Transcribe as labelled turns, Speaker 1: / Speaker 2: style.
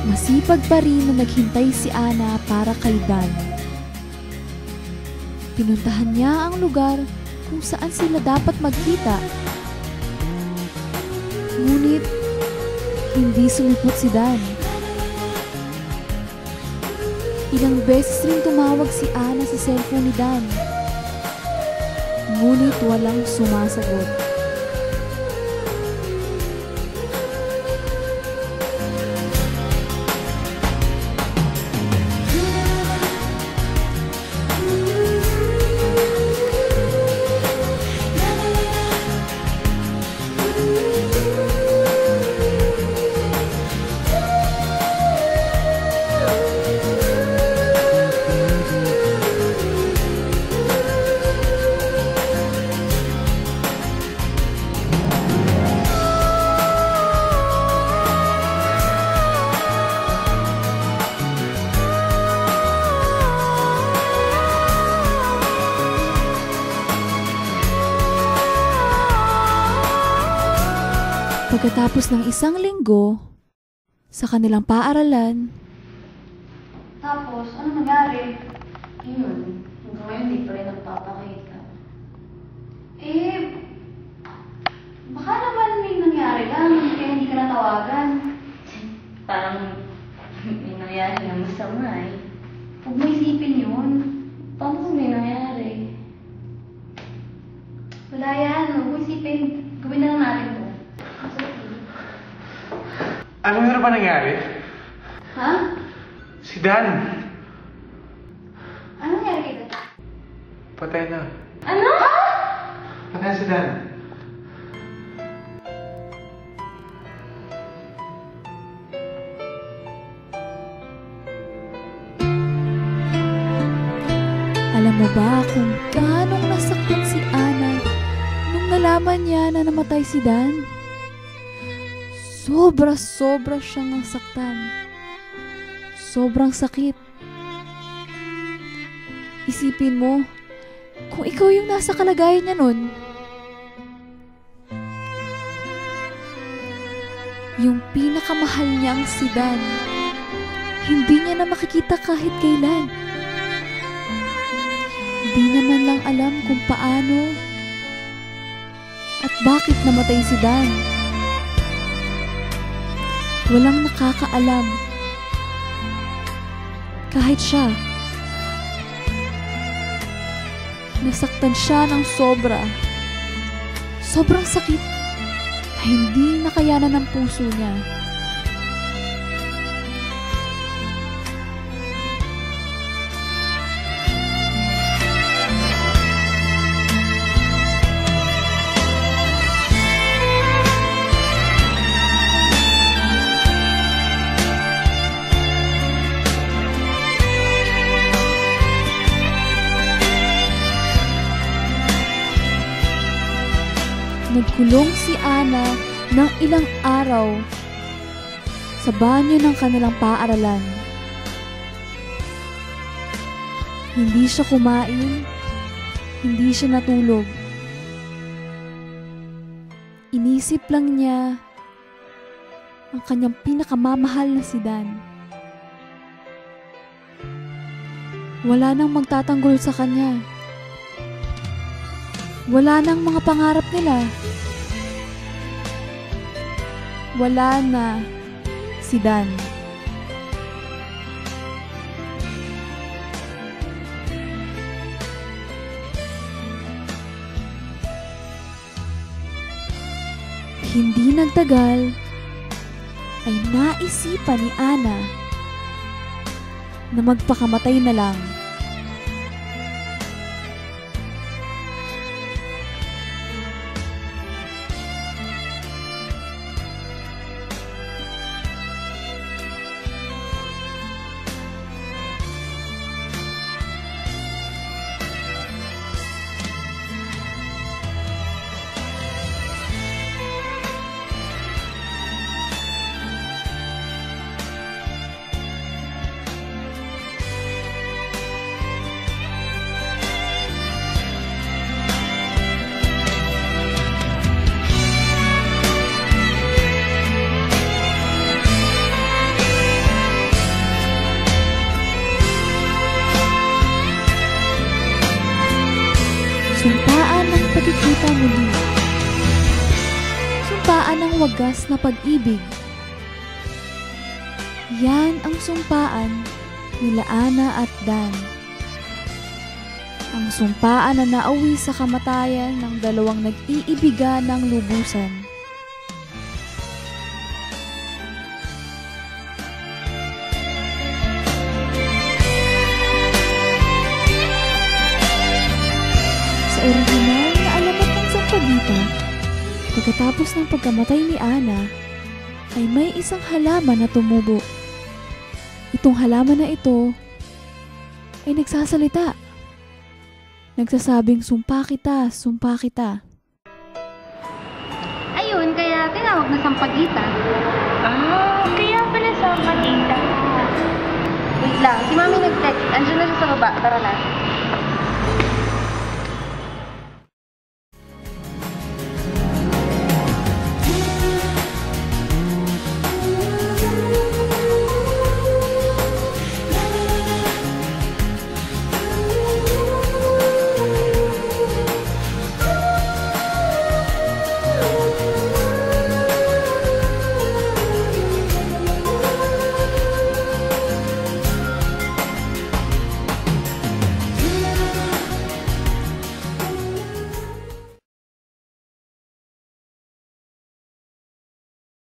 Speaker 1: Masipag pa rin na naghintay si Ana para kay Dan. Pinuntahan niya ang lugar kung saan sila dapat magkita. Ngunit, hindi sumipot si Dan. Ilang beses rin tumawag si Ana sa cellphone ni Dan. Ngunit walang sumasagot. Pagkatapos ng isang linggo sa kanilang paaralan.
Speaker 2: Tapos, ano nangyari? Yun, hanggang ngayon di pa rin nagpapakita. Baka naman may nangyari lang, kaya hindi ka natawagan. Parang may nangyari na masama eh. Huwag mo isipin yun. Paano kung may nangyari? Wala yan, huwag mo isipin. Gawin na lang natin to.
Speaker 3: Ano na ba nangyari?
Speaker 2: Ha?
Speaker 3: Si Dan.
Speaker 2: Ano nangyari kay Dan?
Speaker 3: Patay na.
Speaker 2: Ano?
Speaker 3: Patay si Dan.
Speaker 1: Alam mo ba kung gaanong nasaktan si Ana nung nalaman niya na namatay si Dan? Sobra-sobra siyang nasaktan. Sobrang sakit. Isipin mo, kung ikaw yung nasa kalagayan niya nun, yung pinakamahal niyang si Dan, hindi niya na makikita kahit kailan. Hindi naman lang alam kung paano at bakit namatay si Dan. Walang nakakaalam. Kahit siya. Nasaktan siya ng sobra. Sobrang sakit na hindi nakayanan ng puso niya. Nagkulong si Ana ng ilang araw sa banyo ng kanilang paaralan. Hindi siya kumain, hindi siya natulog. Inisip lang niya ang kanyang pinakamamahal na si Dan. Wala nang magtatanggol sa kanya. Wala nang mga pangarap nila. Wala na si Dan. Hindi nagtagal ay naisipan ni Ana na magpakamatay na lang. walang wagas na pag-ibig. Yan ang sumpaan nila Ana at Dan. Ang sumpaan na nauwi sa kamatayan ng dalawang nag-iibigan ng lubusan. Sa orihinal na alamat ng Sampaguita, pagkatapos ng pagkamatay ni Ana, ay may isang halaman na tumubo. Itong halaman na ito ay nagsasalita. Nagsasabing, sumpa kita, sumpa kita.
Speaker 2: Ayun, kaya tinawag na Sampaguita.
Speaker 4: Kaya pala sa Manila.
Speaker 2: Wait lang, si Mami nag-text. Andiyan na siya sa baba. Tara na.